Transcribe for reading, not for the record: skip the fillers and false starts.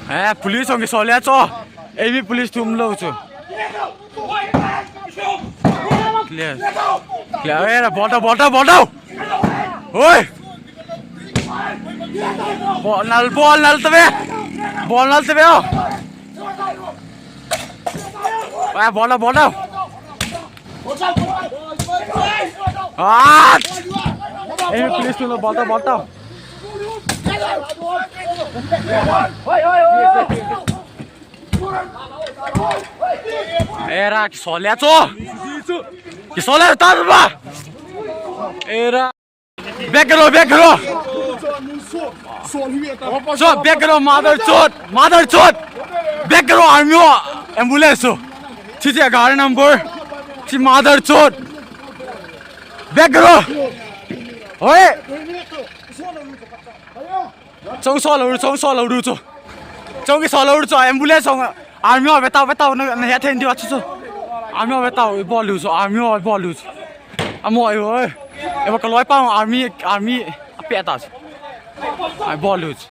Police होंगे सोलिया चो ए भी पुलिस तुम लो चो क्लियर क्लियर बोटा ओए बॉल नल तबे ओ बोला ए पुलिस तुम लो बोलता Era que soleato. Que soleato ba. Era Bekro. So Bekro mother chot. Bekro army ambulance. Chiche gar number. Chi mother chot. Bekro. Oi. Trong so lo ru cho. Trong cái so lo ru cho ambulance xong army về tao nó hết thêm điều chứ army về tao ball lose army ball lose mọi ơi em có nói bao army bẹt tao ball lose